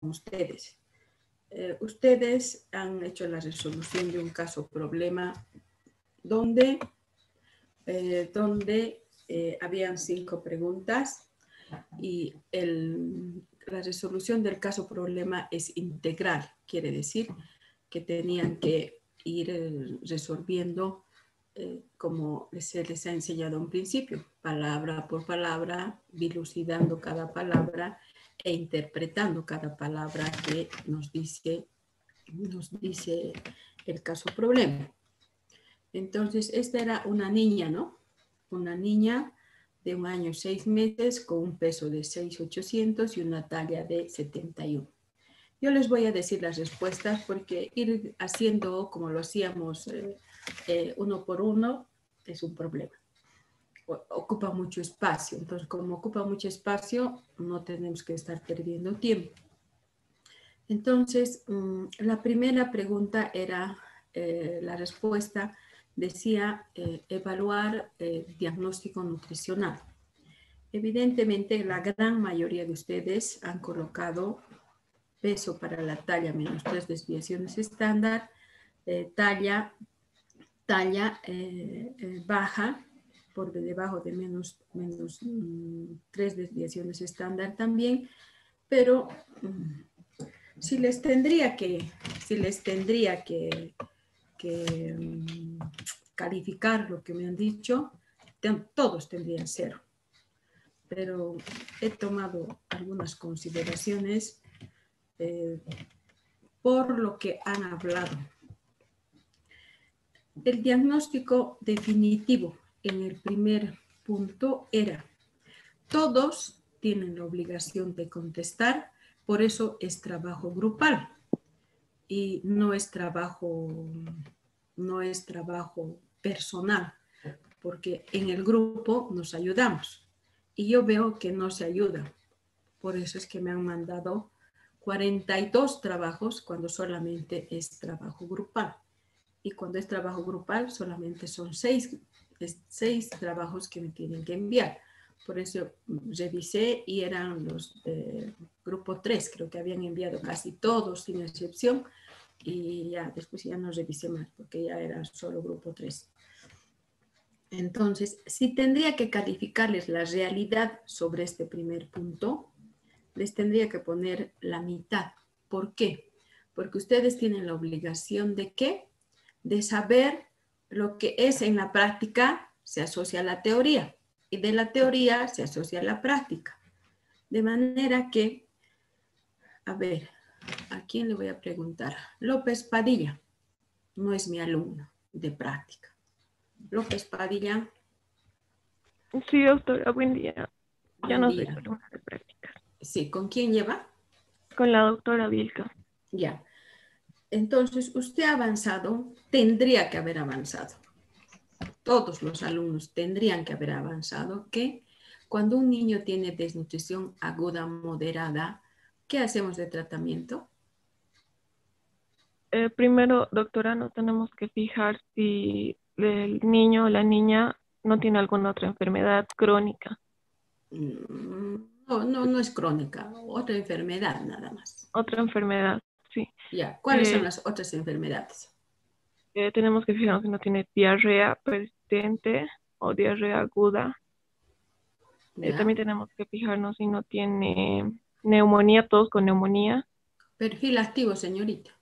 ustedes. Ustedes han hecho la resolución de un caso problema donde habían 5 preguntas y la resolución del caso problema es integral. Quiere decir que tenían que ir resolviendo como se les ha enseñado un principio, palabra por palabra, dilucidando cada palabra e interpretando cada palabra que nos dice el caso problema. Entonces, esta era una niña, ¿no? Una niña de 1 año 6 meses con un peso de 6,800 y una talla de 71. Yo les voy a decir las respuestas porque ir haciendo como lo hacíamos uno por uno es un problema. Ocupa mucho espacio. Entonces, como ocupa mucho espacio, no tenemos que estar perdiendo tiempo. Entonces, la primera pregunta era, la respuesta decía evaluar diagnóstico nutricional. Evidentemente, la gran mayoría de ustedes han colocado peso para la talla menos 3 desviaciones estándar, talla baja por debajo de menos 3 desviaciones estándar también, pero si les tendría que calificar lo que me han dicho, todos tendrían 0. Pero he tomado algunas consideraciones por lo que han hablado. El diagnóstico definitivo en el primer punto era: todos tienen la obligación de contestar, por eso es trabajo grupal y no es trabajo personal, porque en el grupo nos ayudamos y yo veo que no se ayudan. Por eso es que me han mandado 42 trabajos cuando solamente es trabajo grupal. Y cuando es trabajo grupal solamente son 6 trabajos que me tienen que enviar. Por eso revisé y eran los grupo 3, creo que habían enviado casi todos sin excepción. Y ya después ya no revisé más porque ya era solo grupo 3. Entonces, si tendría que calificarles la realidad sobre este primer punto, les tendría que poner la mitad. ¿Por qué? Porque ustedes tienen la obligación de ¿qué? De saber lo que es en la práctica se asocia a la teoría y de la teoría se asocia a la práctica. De manera que, a ver, ¿a quién le voy a preguntar? López Padilla no es mi alumno de práctica. López Padilla. Sí, doctora, buen día. Ya no soy Día. alumna de prácticas. Sí, ¿con quién lleva? Con la doctora Vilca. Ya. Entonces, usted ha avanzado, tendría que haber avanzado. Todos los alumnos tendrían que haber avanzado que cuando un niño tiene desnutrición aguda moderada, ¿qué hacemos de tratamiento? Primero, doctora, nos tenemos que fijar si el niño o la niña no tiene alguna otra enfermedad crónica. No es crónica, otra enfermedad nada más. Otra enfermedad, sí. Ya, ¿cuáles son las otras enfermedades? Tenemos que fijarnos si no tiene diarrea persistente o diarrea aguda. También tenemos que fijarnos si no tiene neumonía, todos con neumonía. Perfil activo, señorita.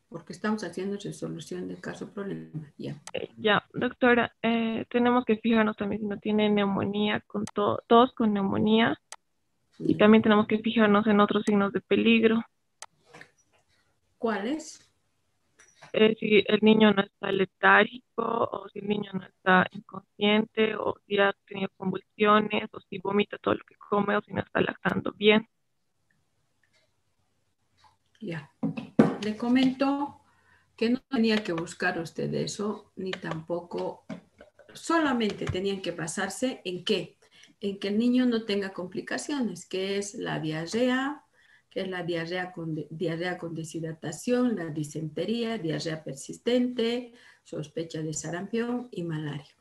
Porque estamos haciendo resolución del caso problema. Ya. Ya, doctora, tenemos que fijarnos también si no tiene neumonía, con todos con neumonía. Y también tenemos que fijarnos en otros signos de peligro. ¿Cuáles? Si el niño no está letárgico, o si el niño no está inconsciente, o si ha tenido convulsiones, o si vomita todo lo que come, o si no está lactando bien. Ya. Le comento que no tenía que buscar usted eso, ni tampoco, solamente tenían que basarse en qué, en que el niño no tenga complicaciones, que es la diarrea, que es la diarrea con deshidratación, la disentería, diarrea persistente, sospecha de sarampión y malaria.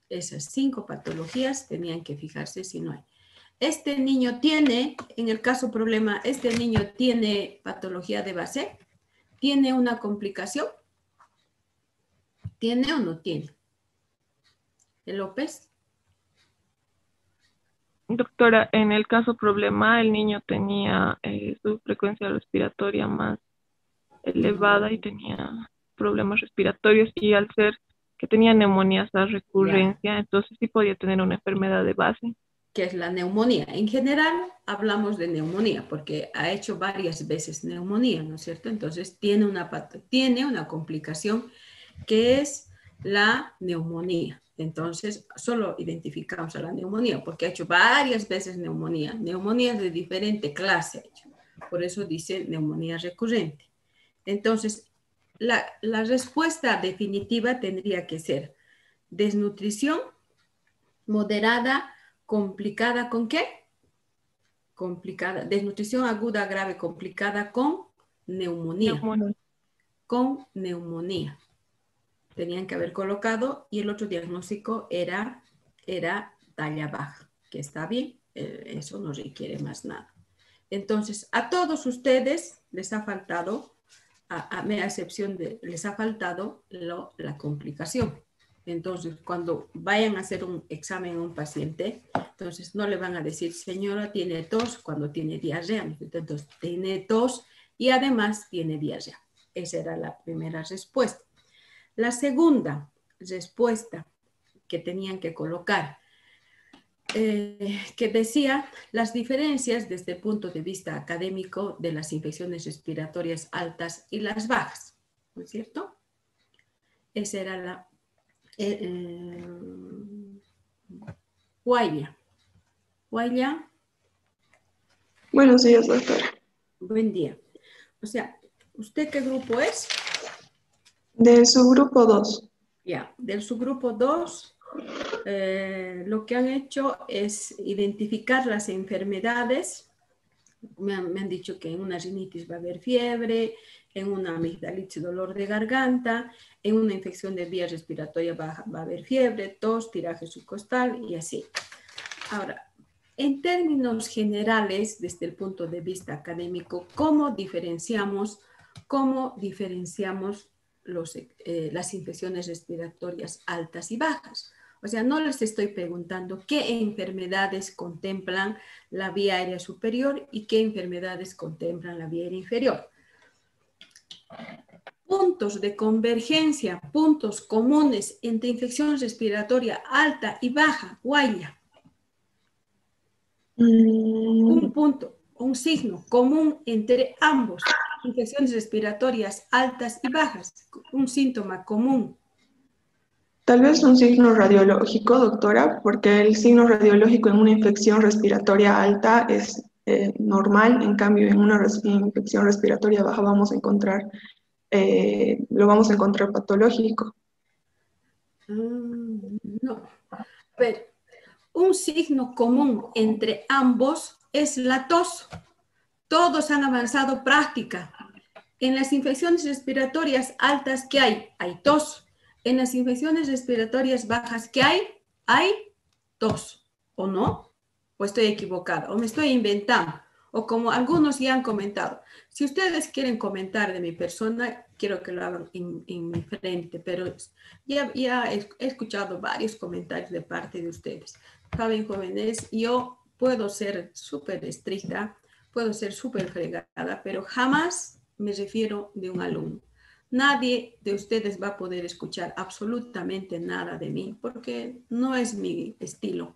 Esas 5 patologías tenían que fijarse si no hay. Este niño tiene, en el caso problema, este niño tiene patología de base, tiene una complicación, ¿tiene o no tiene? ¿El López? Doctora, en el caso problema, el niño tenía su frecuencia respiratoria más elevada y tenía problemas respiratorios, y al ser que tenía neumonías a recurrencia, entonces sí podía tener una enfermedad de base. Que es la neumonía. En general hablamos de neumonía porque ha hecho varias veces neumonía, ¿no es cierto? Entonces tiene una complicación que es la neumonía. Entonces solo identificamos a la neumonía porque ha hecho varias veces neumonía. Neumonías de diferente clase ha hecho. Por eso dice neumonía recurrente. Entonces la respuesta definitiva tendría que ser desnutrición moderada, complicada, ¿con qué? Complicada, desnutrición aguda, grave, complicada con neumonía. Con neumonía. Tenían que haber colocado, y el otro diagnóstico era talla baja, que está bien, eso no requiere más nada. Entonces, a todos ustedes les ha faltado, a excepción de, les ha faltado la complicación. Entonces, cuando vayan a hacer un examen a un paciente, entonces no le van a decir, señora, tiene tos cuando tiene diarrea. Entonces, tiene tos y además tiene diarrea. Esa era la primera respuesta. La segunda respuesta que tenían que colocar, que decía las diferencias desde el punto de vista académico de las infecciones respiratorias altas y las bajas, ¿no es cierto? Esa era la Guaya. Guaya. Buenos días, doctora. Buen día. O sea, ¿usted qué grupo es? De su grupo 2. Ya, del subgrupo 2, lo que han hecho es identificar las enfermedades. Me han dicho que en una rinitis va a haber fiebre, en una amigdalitis dolor de garganta, en una infección de vía respiratoria baja va a haber fiebre, tos, tiraje subcostal y así. Ahora, en términos generales, desde el punto de vista académico, ¿cómo diferenciamos las infecciones respiratorias altas y bajas? O sea, no les estoy preguntando qué enfermedades contemplan la vía aérea superior y qué enfermedades contemplan la vía aérea inferior. Puntos de convergencia, puntos comunes entre infección respiratoria alta y baja, Guaya. Un punto, un signo común entre ambos, infecciones respiratorias altas y bajas, un síntoma común. Tal vez un signo radiológico, doctora, porque el signo radiológico en una infección respiratoria alta es normal, en cambio en una infección respiratoria baja lo vamos a encontrar patológico. No, pero un signo común entre ambos es la tos. Todos han avanzado práctica. En las infecciones respiratorias altas, ¿qué hay? Hay tos. En las infecciones respiratorias bajas, ¿qué hay? Hay tos. ¿O no? ¿O estoy equivocada? ¿O me estoy inventando? O como algunos ya han comentado. Si ustedes quieren comentar de mi persona, quiero que lo hagan en mi frente, pero ya he escuchado varios comentarios de parte de ustedes. Saben, jóvenes, yo puedo ser súper estricta, puedo ser súper fregada, pero jamás me refiero de un alumno. Nadie de ustedes va a poder escuchar absolutamente nada de mí porque no es mi estilo.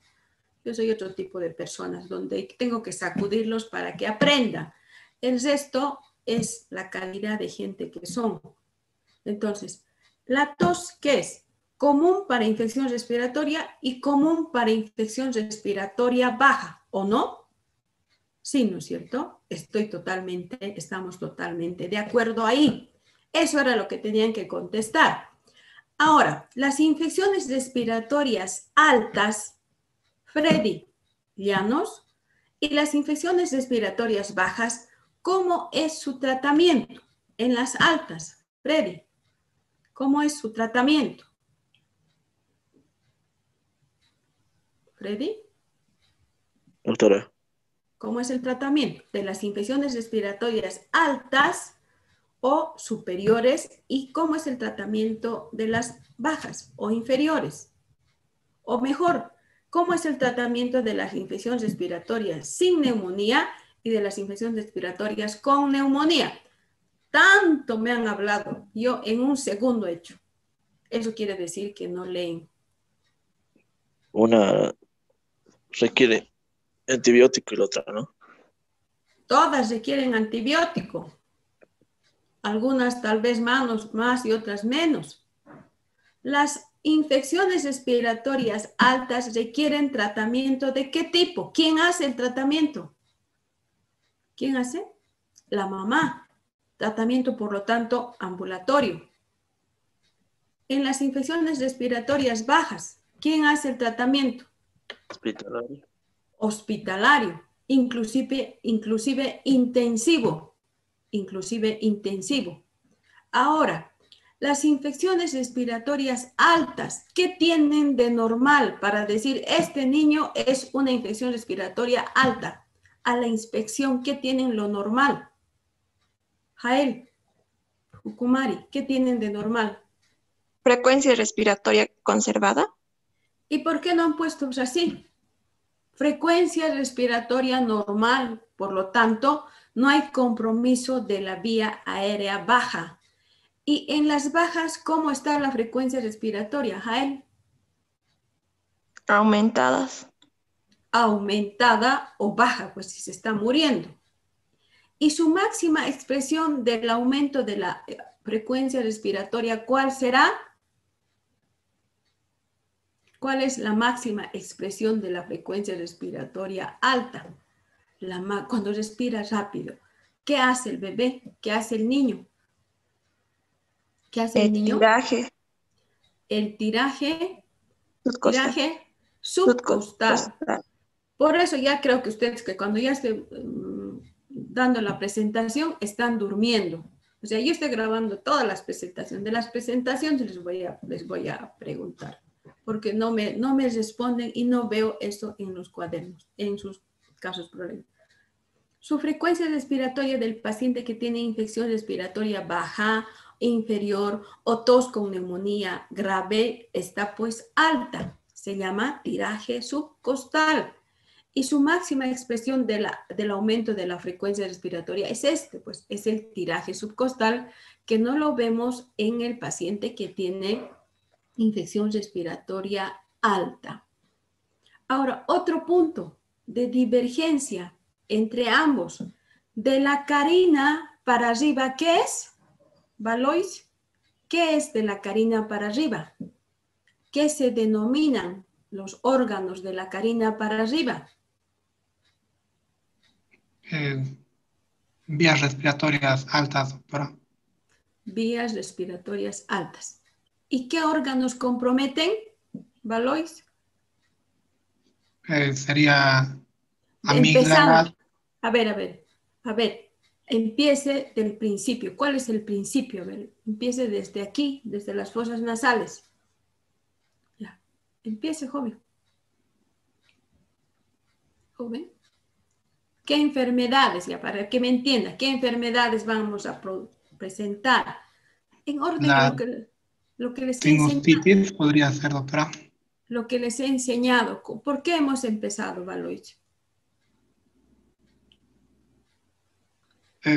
Yo soy otro tipo de personas donde tengo que sacudirlos para que aprendan. El resto es la calidad de gente que son. Entonces, la tos, ¿qué es? Común para infección respiratoria y común para infección respiratoria baja, ¿o no? Sí, ¿no es cierto? Estamos totalmente de acuerdo ahí. Eso era lo que tenían que contestar. Ahora, las infecciones respiratorias altas, Freddy Llanos, y las infecciones respiratorias bajas, ¿cómo es su tratamiento? En las altas, Freddy. ¿Cómo es su tratamiento? Freddy, Doctora, ¿cómo es el tratamiento de las infecciones respiratorias altas o superiores y cómo es el tratamiento de las bajas o inferiores? O mejor, ¿cómo es el tratamiento de las infecciones respiratorias sin neumonía y de las infecciones respiratorias con neumonía? Tanto me han hablado, yo en un segundo he hecho. Eso quiere decir que no leen. una requiere antibiótico y la otra, ¿no? Todas requieren antibiótico. Algunas tal vez más y otras menos. Las infecciones respiratorias altas requieren tratamiento ¿de qué tipo? ¿Quién hace el tratamiento? ¿Quién hace? La mamá. Tratamiento, por lo tanto, ambulatorio. En las infecciones respiratorias bajas, ¿quién hace el tratamiento? Hospitalario. Hospitalario, inclusive intensivo. Inclusive intensivo. Ahora, las infecciones respiratorias altas, ¿qué tienen de normal para decir este niño es una infección respiratoria alta? A la inspección, ¿qué tienen lo normal? Jael, Ukumari, ¿qué tienen de normal? Frecuencia respiratoria conservada. ¿Y por qué no han puesto así? Frecuencia respiratoria normal, por lo tanto, no hay compromiso de la vía aérea baja. Y en las bajas, ¿cómo está la frecuencia respiratoria, Jael? Aumentadas. Aumentada o baja, pues si se está muriendo. Y su máxima expresión del aumento de la frecuencia respiratoria, ¿cuál será? ¿Cuál es la máxima expresión de la frecuencia respiratoria alta? Cuando respira rápido. ¿Qué hace el bebé? ¿Qué hace el niño? ¿Qué hace el niño? Tiraje. El tiraje Subcostal. subcostal. Por eso ya creo que ustedes que cuando ya esté dando la presentación están durmiendo. O sea, yo estoy grabando todas las presentaciones. De las presentaciones les voy a preguntar, porque no me responden y no veo eso en los cuadernos, en sus casos problemas. Su frecuencia respiratoria del paciente que tiene infección respiratoria baja, inferior o tos con neumonía grave está pues alta. Se llama tiraje subcostal. Y su máxima expresión del aumento de la frecuencia respiratoria es pues es el tiraje subcostal, que no lo vemos en el paciente que tiene infección respiratoria alta. Ahora, otro punto de divergencia entre ambos. De la carina para arriba, ¿qué es? ¿Valois? ¿Qué es de la carina para arriba? ¿Qué se denominan los órganos de la carina para arriba? Vías respiratorias altas, doctora. Vías respiratorias altas. ¿Y qué órganos comprometen, Valois? Sería Empezando. amígdalas. A ver. Empiece del principio. ¿Cuál es el principio? A ver, empiece desde aquí, desde las fosas nasales. Ya. Empiece, joven. Joven. ¿Qué enfermedades? Ya para que me entienda, ¿qué enfermedades vamos a presentar? En orden a La lo que les he enseñado. sinusitis podría ser, doctora. Lo que les he enseñado. ¿Por qué hemos empezado, Valois?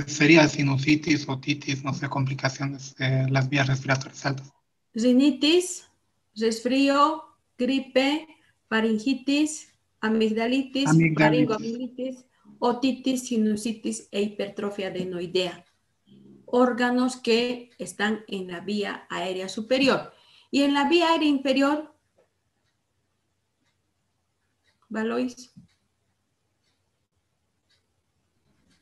Sería sinusitis, otitis, no sé, complicaciones de las vías respiratorias altas. Rinitis, resfrío, gripe, faringitis, amigdalitis, faringoamilitis, otitis, sinusitis e hipertrofia adenoidea. Órganos que están en la vía aérea superior. Y en la vía aérea inferior, Valois.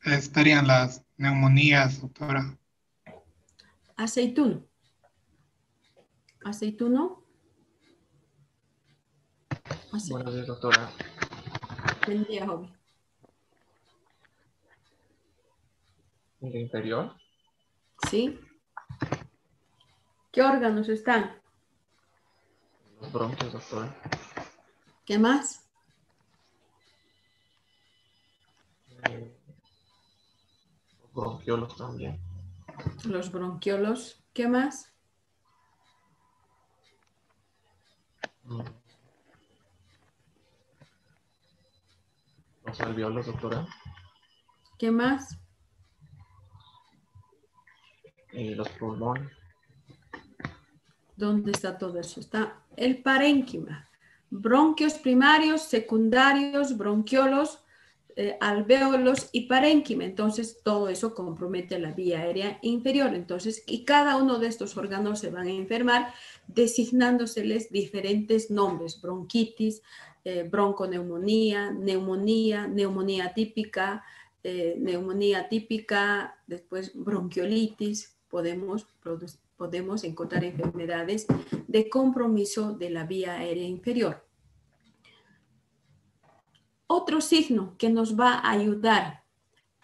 Estarían las neumonías, doctora. Aceituno. Aceituno. Buenos días, doctora. Buen día, joven. ¿En el interior? ¿Sí? ¿Qué órganos están? Los bronquios, doctora. ¿Qué más? Los bronquiolos también. Los bronquiolos. ¿Qué más? Los alveolos, doctora. ¿Qué más? Los pulmones. ¿Dónde está todo eso? Está el parénquima. Bronquios primarios, secundarios, bronquiolos, alvéolos y parénquima. Entonces, todo eso compromete la vía aérea inferior. Entonces, y cada uno de estos órganos se van a enfermar designándoseles diferentes nombres. Bronquitis, bronconeumonía, neumonía típica, después bronquiolitis. Podemos encontrar enfermedades de compromiso de la vía aérea inferior. Otro signo que nos va a ayudar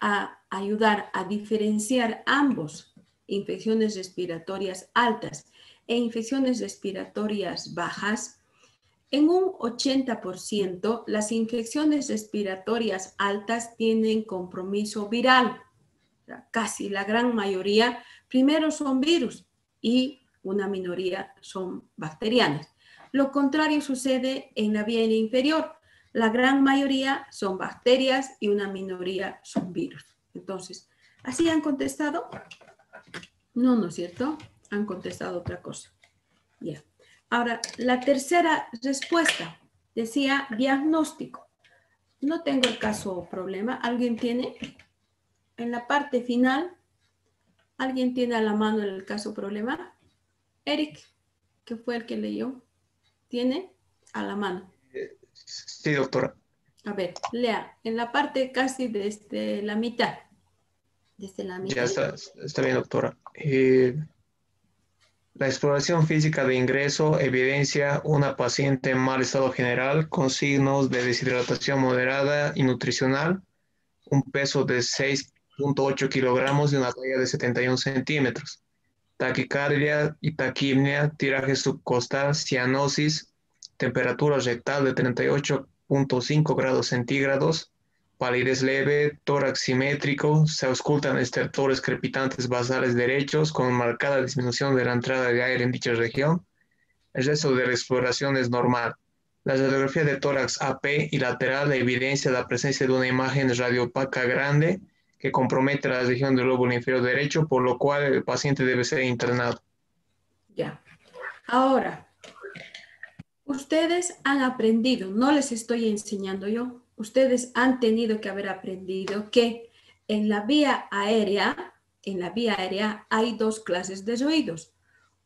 a diferenciar ambos, infecciones respiratorias altas e infecciones respiratorias bajas, en un 80% las infecciones respiratorias altas tienen compromiso viral. Casi la gran mayoría primero son virus y una minoría son bacterianas. Lo contrario sucede en la vía aérea inferior. La gran mayoría son bacterias y una minoría son virus. Entonces, ¿así han contestado? No, ¿no es cierto? Han contestado otra cosa. Ya. Ahora, la tercera respuesta decía diagnóstico. No tengo el caso o problema. ¿Alguien tiene? En la parte final, ¿alguien tiene a la mano el caso problema? Eric, que fue el que leyó, ¿tiene a la mano? Sí, doctora. A ver, lea, en la parte casi desde la mitad. Desde la mitad. Ya está bien, doctora. La exploración física de ingreso evidencia una paciente en mal estado general con signos de deshidratación moderada y nutricional, un peso de 6.8 kilogramos y una talla de 71 centímetros, taquicardia y taquipnea, tiraje subcostal, cianosis, temperatura rectal de 38.5 grados centígrados, palidez leve, tórax simétrico, se auscultan estertores crepitantes basales derechos con marcada disminución de la entrada de aire en dicha región. El resto de la exploración es normal. La radiografía de tórax AP y lateral evidencia la presencia de una imagen radiopaca grande que compromete la región del lóbulo inferior derecho, por lo cual el paciente debe ser internado. Ya. Ahora, ustedes han aprendido, no les estoy enseñando yo, ustedes han tenido que haber aprendido que en la vía aérea hay dos clases de ruidos.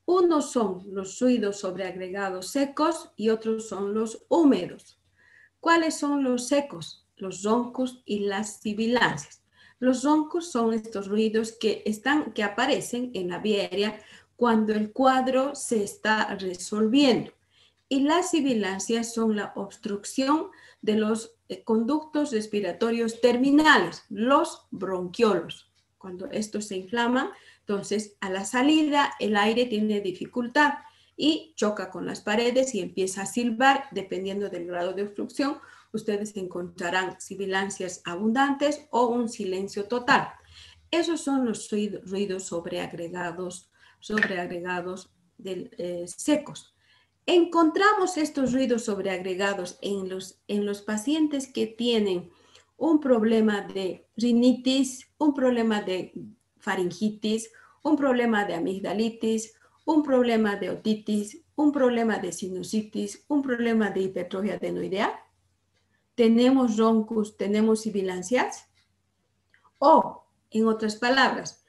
Unos son los ruidos sobreagregados secos y otros son los húmedos. ¿Cuáles son los secos? Los roncos y las sibilancias. Los roncos son estos ruidos que aparecen en la vía aérea cuando el cuadro se está resolviendo. Y las sibilancias son la obstrucción de los conductos respiratorios terminales, los bronquiolos. Cuando estos se inflaman, entonces a la salida el aire tiene dificultad y choca con las paredes y empieza a silbar. Dependiendo del grado de obstrucción, ustedes encontrarán sibilancias abundantes o un silencio total. Esos son los ruidos sobreagregados secos. Encontramos estos ruidos sobreagregados en los pacientes que tienen un problema de rinitis, un problema de faringitis, un problema de amigdalitis, un problema de otitis, un problema de sinusitis, un problema de hipertrofia adenoidea. Tenemos roncos, tenemos sibilancias. O, en otras palabras,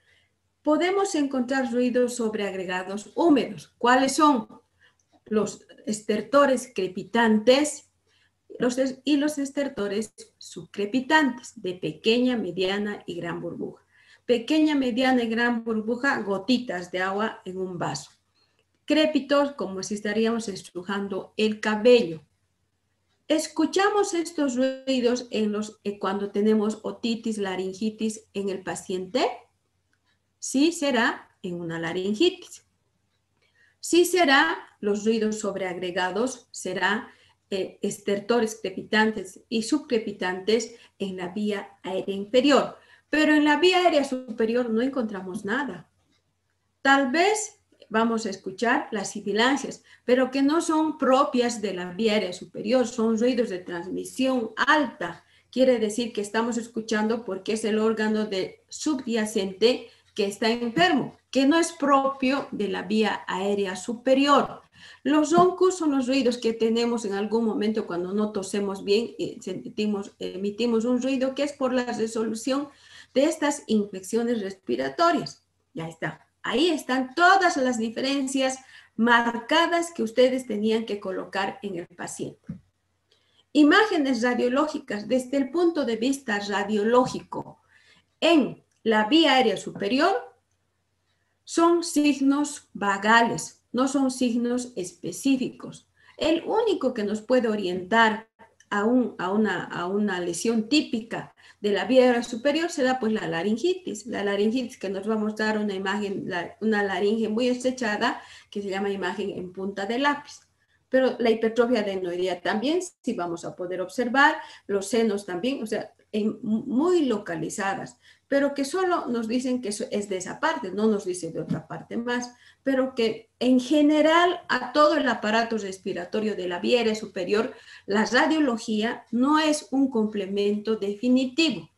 podemos encontrar ruidos sobreagregados húmedos. ¿Cuáles son? Los estertores crepitantes y los estertores subcrepitantes de pequeña, mediana y gran burbuja. Pequeña, mediana y gran burbuja, gotitas de agua en un vaso. Crépitos, como si estaríamos estrujando el cabello. Escuchamos estos ruidos cuando tenemos otitis, laringitis en el paciente. Sí, será en una laringitis. Sí será los ruidos sobreagregados, será estertores crepitantes y subcrepitantes en la vía aérea inferior. Pero en la vía aérea superior no encontramos nada. Tal vez vamos a escuchar las sibilancias, pero que no son propias de la vía aérea superior, son ruidos de transmisión alta. Quiere decir que estamos escuchando porque es el órgano subyacente que está enfermo, que no es propio de la vía aérea superior. Los roncos son los ruidos que tenemos en algún momento cuando no tosemos bien y emitimos un ruido que es por la resolución de estas infecciones respiratorias. Ya está. Ahí están todas las diferencias marcadas que ustedes tenían que colocar en el paciente. Imágenes radiológicas desde el punto de vista radiológico en la vía aérea superior son signos vagales, no son signos específicos. El único que nos puede orientar a una lesión típica de la vía aérea superior será pues la laringitis que nos va a mostrar una imagen, una laringe muy estrechada que se llama imagen en punta de lápiz. Pero la hipertrofia adenoidea también, sí vamos a poder observar, los senos también, o sea, muy localizadas, pero que solo nos dicen que eso es de esa parte, no nos dice de otra parte más, pero que en general a todo el aparato respiratorio de la vía aérea superior, la radiología no es un complemento definitivo,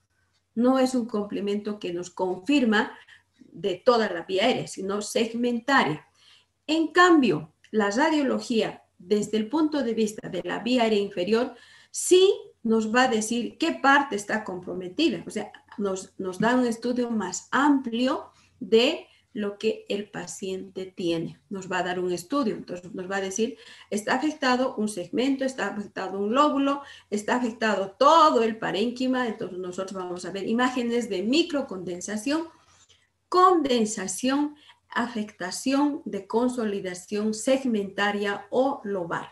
no es un complemento que nos confirma de toda la vía aérea, sino segmentaria. En cambio, la radiología, desde el punto de vista de la vía aérea inferior, sí nos va a decir qué parte está comprometida, o sea, nos da un estudio más amplio de lo que el paciente tiene. Nos va a dar un estudio, entonces nos va a decir, está afectado un segmento, está afectado un lóbulo, está afectado todo el parénquima, entonces nosotros vamos a ver imágenes de microcondensación, condensación, afectación de consolidación segmentaria o lobar.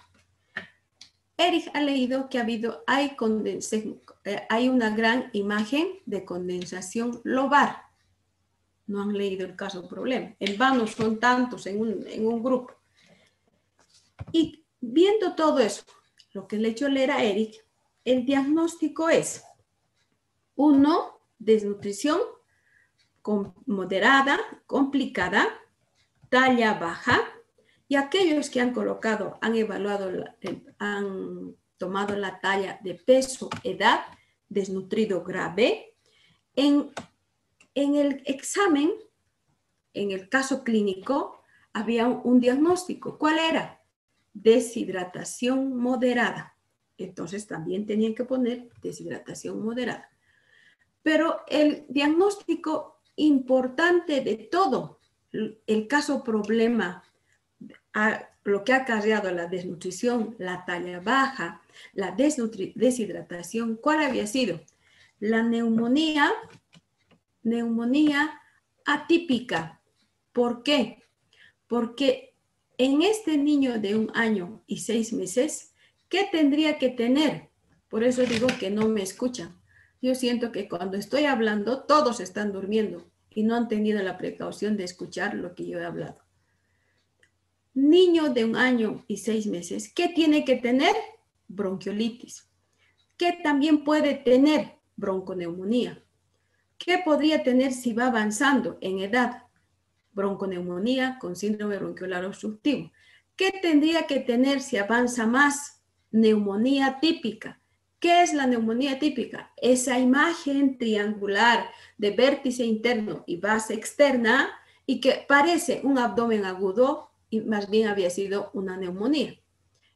Eric ha leído que hay una gran imagen de condensación lobar. No han leído el caso problema. En vano son tantos en un grupo. Y viendo todo eso, lo que le he hecho leer a Eric, el diagnóstico es 1, desnutrición moderada, complicada, talla baja, y aquellos que han colocado, han evaluado, han tomado la talla de peso, edad, desnutrido grave. En el examen, en el caso clínico, había un diagnóstico. ¿Cuál era? Deshidratación moderada. Entonces también tenían que poner deshidratación moderada. Pero el diagnóstico importante de todo el caso problema, lo que ha acarreado la desnutrición, la talla baja, la deshidratación, ¿cuál había sido? La neumonía atípica. ¿Por qué? Porque en este niño de 1 año y 6 meses, ¿qué tendría que tener? Por eso digo que no me escuchan. Yo siento que cuando estoy hablando, todos están durmiendo y no han tenido la precaución de escuchar lo que yo he hablado. Niño de 1 año y 6 meses, ¿qué tiene que tener? Bronquiolitis. ¿Qué también puede tener? Bronconeumonía. ¿Qué podría tener si va avanzando en edad? Bronconeumonía con síndrome bronquiolar obstructivo. ¿Qué tendría que tener si avanza más? Neumonía típica. ¿Qué es la neumonía típica? Esa imagen triangular de vértice interno y base externa y que parece un abdomen agudo y más bien había sido una neumonía.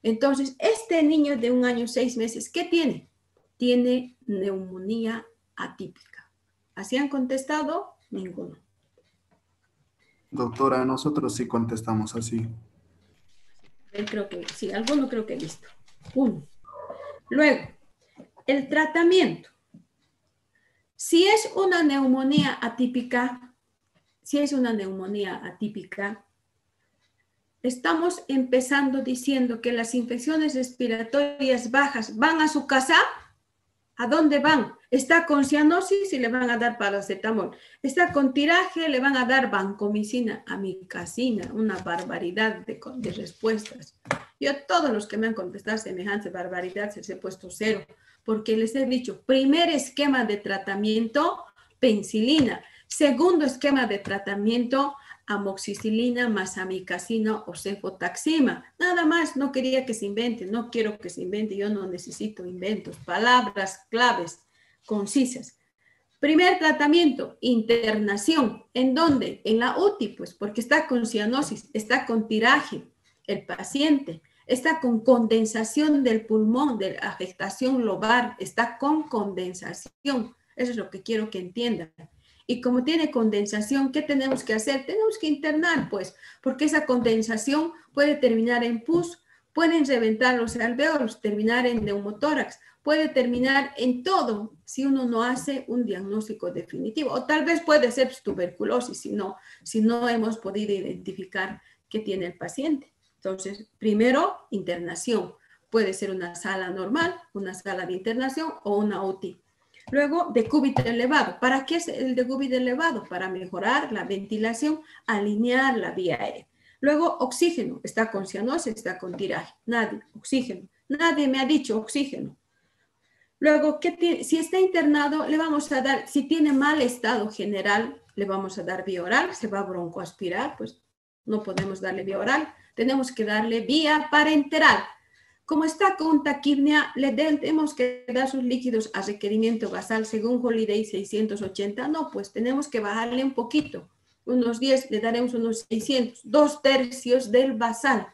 Entonces, este niño de 1 año y 6 meses, ¿qué tiene? Tiene neumonía atípica. ¿Así han contestado? Ninguno. Doctora, nosotros sí contestamos así. Creo que sí, alguno creo que listo. 1. Luego, el tratamiento. Si es una neumonía atípica, estamos empezando diciendo que las infecciones respiratorias bajas van a su casa. ¿A dónde van? Está con cianosis y le van a dar paracetamol. Está con tiraje, le van a dar vancomicina, amicacina, una barbaridad de respuestas. Yo a todos los que me han contestado semejante barbaridad les he puesto 0, porque les he dicho, primer esquema de tratamiento, penicilina. Segundo esquema de tratamiento, amoxicilina más amicacina o cefotaxima. Nada más, no quería que se invente, no quiero que se invente, yo no necesito inventos, palabras claves, concisas. Primer tratamiento, internación. ¿En dónde? En la UTI, pues, porque está con cianosis, está con tiraje el paciente, está con condensación del pulmón, de afectación lobar, está con condensación. Eso es lo que quiero que entiendan. Y como tiene condensación, ¿qué tenemos que hacer? Tenemos que internar, pues, porque esa condensación puede terminar en pus, pueden reventar los alvéolos, terminar en neumotórax, puede terminar en todo si uno no hace un diagnóstico definitivo. O tal vez puede ser tuberculosis si no hemos podido identificar qué tiene el paciente. Entonces, primero, internación. Puede ser una sala normal, una sala de internación o una UTI. Luego, decúbito elevado. ¿Para qué es el decúbito elevado? Para mejorar la ventilación, alinear la vía aérea. Luego, oxígeno. Está con cianosis, está con tiraje. Nadie, oxígeno. Nadie me ha dicho oxígeno. Luego, si está internado, le vamos a dar, si tiene mal estado general, le vamos a dar vía oral. Se va a broncoaspirar, pues no podemos darle vía oral. Tenemos que darle vía parenteral. Como está con taquipnea, le tenemos que dar sus líquidos a requerimiento basal según Holiday 680. No, pues tenemos que bajarle un poquito. Unos 10, le daremos unos 600, 2/3 del basal.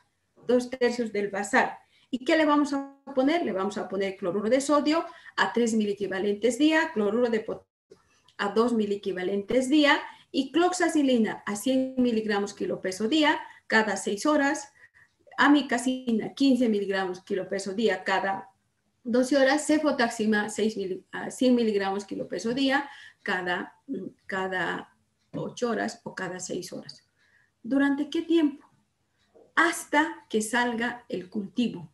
2/3 del basal. ¿Y qué le vamos a poner? Le vamos a poner cloruro de sodio a 3 miliequivalentes día, cloruro de potasio a 2 miliequivalentes día y cloxacilina a 100 miligramos kilo peso día cada 6 horas. Amicacina, 15 miligramos kilo peso día cada 12 horas, cefotaxima, 100 miligramos kilo peso día cada 8 horas o cada 6 horas. ¿Durante qué tiempo? Hasta que salga el cultivo,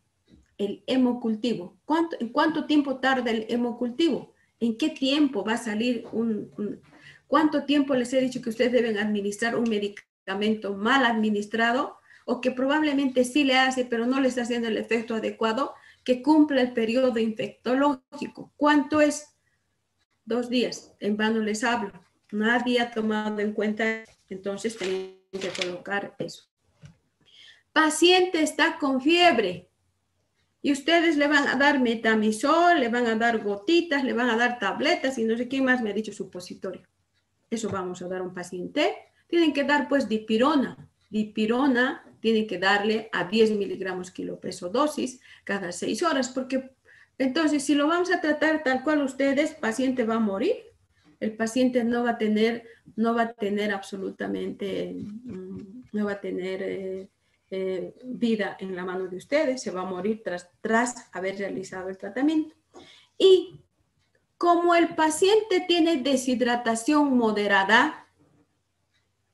el hemocultivo. ¿En cuánto tiempo tarda el hemocultivo? ¿En qué tiempo va a salir cuánto tiempo les he dicho que ustedes deben administrar un medicamento mal administrado? O que probablemente sí le hace, pero no le está haciendo el efecto adecuado, que cumpla el periodo infectológico. ¿Cuánto es? 2 días. En vano les hablo. Nadie ha tomado en cuenta, entonces tienen que colocar eso. Paciente está con fiebre y ustedes le van a dar metamizol, le van a dar gotitas, le van a dar tabletas y no sé quién más me ha dicho supositorio. Eso vamos a dar a un paciente. Tienen que dar pues dipirona. Dipirona tiene que darle a 10 miligramos kilo peso dosis cada 6 horas, porque entonces si lo vamos a tratar tal cual ustedes, el paciente va a morir. El paciente no va a tener absolutamente, no va a tener vida en la mano de ustedes, se va a morir tras haber realizado el tratamiento. Y como el paciente tiene deshidratación moderada,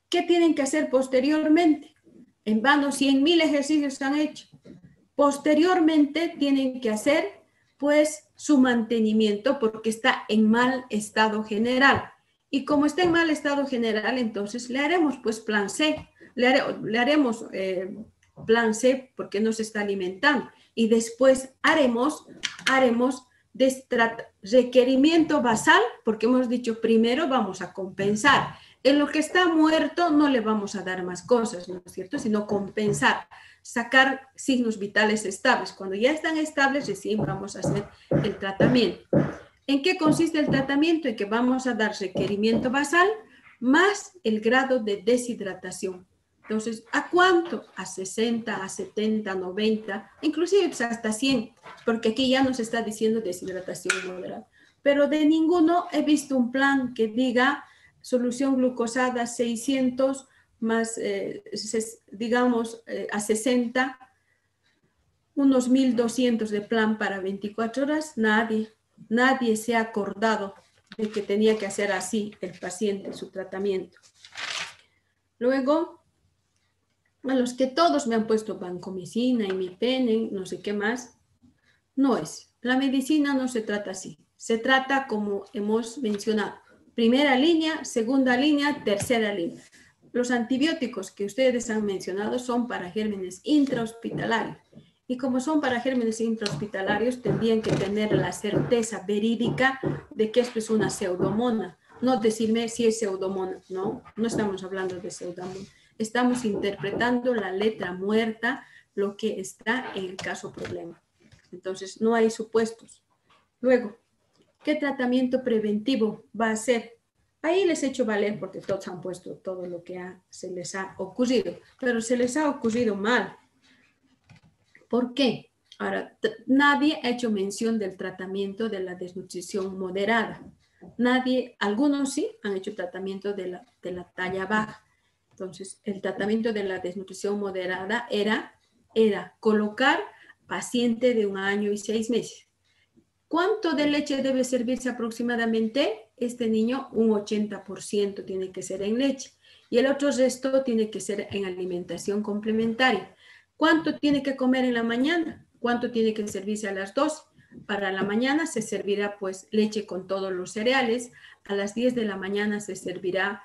¿qué tienen que hacer posteriormente? En vano 100.000 ejercicios se han hecho. Posteriormente tienen que hacer pues su mantenimiento porque está en mal estado general. Y como está en mal estado general, entonces le haremos pues plan C. Le haremos plan C porque no se está alimentando. Y después haremos requerimiento basal porque hemos dicho primero vamos a compensar. En lo que está muerto no le vamos a dar más cosas, ¿no es cierto? Sino compensar, sacar signos vitales estables. Cuando ya están estables, recién vamos a hacer el tratamiento. ¿En qué consiste el tratamiento? En que vamos a dar requerimiento basal más el grado de deshidratación. Entonces, ¿a cuánto? A 60, a 70, 90, inclusive hasta 100, porque aquí ya nos está diciendo deshidratación moderada. Pero de ninguno he visto un plan que diga solución glucosada 600 más, digamos, a 60, unos 1200 de plan para 24 horas. Nadie se ha acordado de que tenía que hacer así el paciente su tratamiento. Luego, a los que todos me han puesto vancomicina, imipenem, no sé qué más, no es. La medicina no se trata así. Se trata como hemos mencionado, primera línea, segunda línea, tercera línea. Los antibióticos que ustedes han mencionado son para gérmenes intrahospitalarios. Y como son para gérmenes intrahospitalarios, tendrían que tener la certeza verídica de que esto es una pseudomonas. No decirme si es pseudomonas, no estamos hablando de pseudomonas. Estamos interpretando la letra muerta, lo que está en el caso problema. Entonces, no hay supuestos. Luego, ¿qué tratamiento preventivo va a ser? Ahí les he hecho valer porque todos han puesto todo lo que se les ha ocurrido, pero se les ha ocurrido mal. ¿Por qué? Ahora, nadie ha hecho mención del tratamiento de la desnutrición moderada. Algunos sí han hecho tratamiento de la talla baja. Entonces, el tratamiento de la desnutrición moderada era colocar paciente de 1 año y 6 meses. ¿Cuánto de leche debe servirse aproximadamente? Este niño, un 80% tiene que ser en leche y el otro resto tiene que ser en alimentación complementaria. ¿Cuánto tiene que comer en la mañana? ¿Cuánto tiene que servirse a las 2? Para la mañana se servirá pues leche con todos los cereales. A las 10 de la mañana se servirá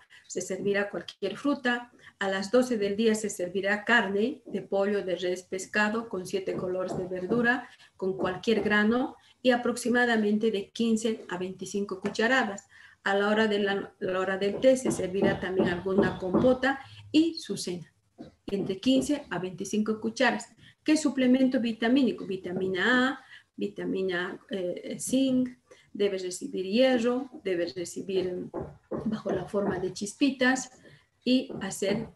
cualquier fruta. A las 12 del día se servirá carne de pollo, de res, pescado con 7 colores de verdura, con cualquier grano y aproximadamente de 15 a 25 cucharadas. A la hora del té se servirá también alguna compota y su cena, entre 15 a 25 cucharas. ¿Qué suplemento vitamínico? Vitamina A, vitamina zinc, debes recibir hierro, debes recibir bajo la forma de chispitas y hacer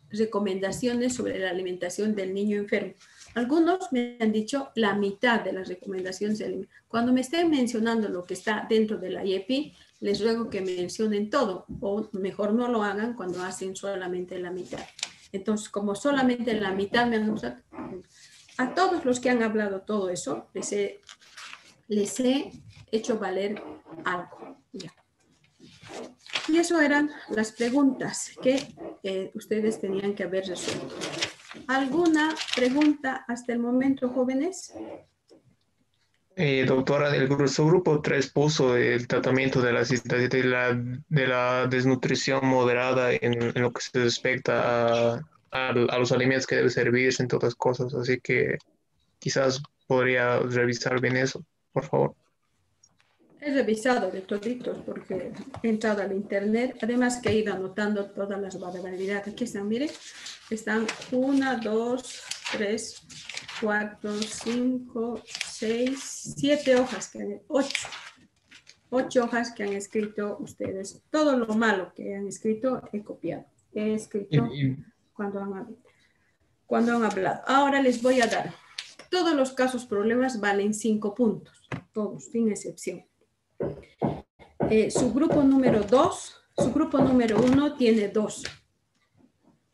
recomendaciones sobre la alimentación del niño enfermo. Algunos me han dicho la mitad de las recomendaciones. Cuando me estén mencionando lo que está dentro de la IEPI, les ruego que mencionen todo, o mejor no lo hagan cuando hacen solamente la mitad. Entonces, como solamente la mitad me han usado, a todos los que han hablado todo eso, les he hecho valer algo. Ya. Y eso eran las preguntas que ustedes tenían que haber resuelto. ¿Alguna pregunta hasta el momento, jóvenes? Doctora, su grupo 3 puso el tratamiento de la desnutrición moderada en lo que se respecta a los alimentos que deben servirse, entre otras cosas. Así que quizás podría revisar bien eso, por favor. He revisado de toditos porque he entrado al internet, además que he ido anotando todas las barbaridades. Aquí están, miren, están 1, 2, 3, 4, 5, 6, 7 hojas, 8 hojas que han escrito ustedes. Todo lo malo que han escrito he copiado. He escrito cuando han hablado. Ahora les voy a dar. Todos los casos problemas valen 5 puntos, todos, sin excepción. Su grupo número 2, su grupo número 1 tiene 2.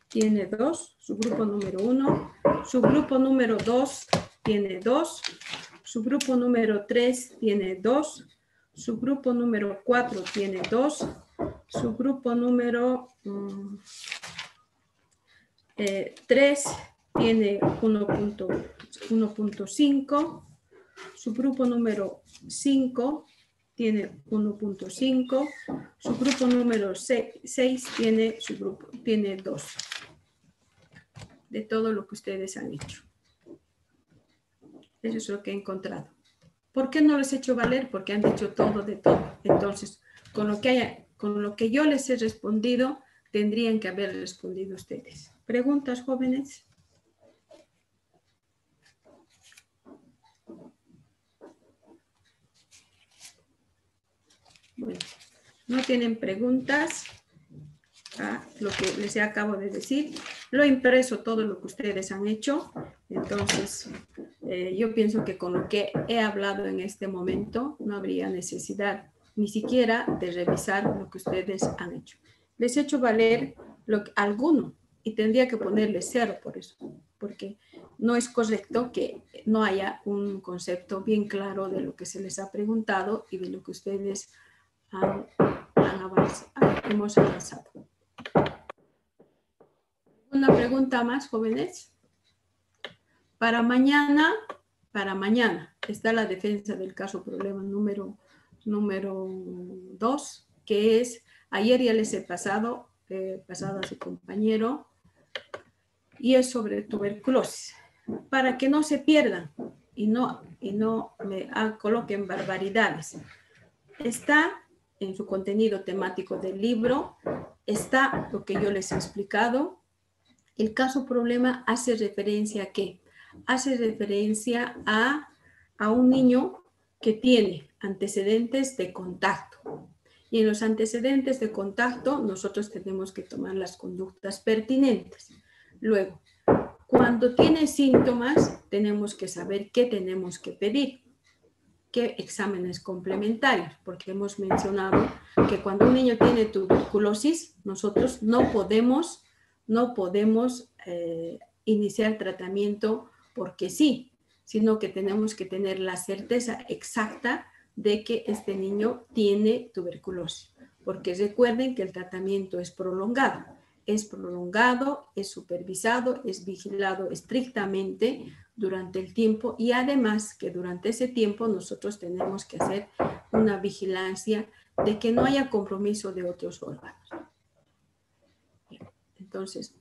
Tiene 2, su grupo número 1. Su grupo número 2 tiene 2. Su grupo número 3 tiene 2. Su grupo número 4 tiene 2. Su grupo número 3 tiene 1.5. Su grupo número 5 tiene 1.5. Su grupo número 6 tiene 2. De todo lo que ustedes han hecho. Eso es lo que he encontrado. ¿Por qué no les he hecho valer? Porque han dicho todo de todo. Entonces, con lo que yo les he respondido, tendrían que haber respondido ustedes. ¿Preguntas, jóvenes? Bueno, no tienen preguntas a lo que les acabo de decir. Lo he impreso todo lo que ustedes han hecho. Entonces, yo pienso que con lo que he hablado en este momento no habría necesidad ni siquiera de revisar lo que ustedes han hecho. Les he hecho valer alguno y tendría que ponerle 0 por eso, porque no es correcto que no haya un concepto bien claro de lo que se les ha preguntado y de lo que ustedes hemos avanzado. ¿Una pregunta más, jóvenes? Para mañana, está la defensa del caso problema número 2, que es, ayer ya les he pasado a su compañero, y es sobre tuberculosis, para que no se pierdan y no me coloquen barbaridades. Está en su contenido temático del libro, está lo que yo les he explicado. El caso problema hace referencia ¿a qué? Hace referencia a un niño que tiene antecedentes de contacto. Y en los antecedentes de contacto nosotros tenemos que tomar las conductas pertinentes. Luego, cuando tiene síntomas, tenemos que saber qué tenemos que pedir, qué exámenes complementarios, porque hemos mencionado que cuando un niño tiene tuberculosis, nosotros no podemos iniciar tratamiento porque sí, sino que tenemos que tener la certeza exacta de que este niño tiene tuberculosis, porque recuerden que el tratamiento es prolongado, es supervisado, es vigilado estrictamente durante el tiempo, y además que durante ese tiempo nosotros tenemos que hacer una vigilancia de que no haya compromiso de otros órganos. Entonces,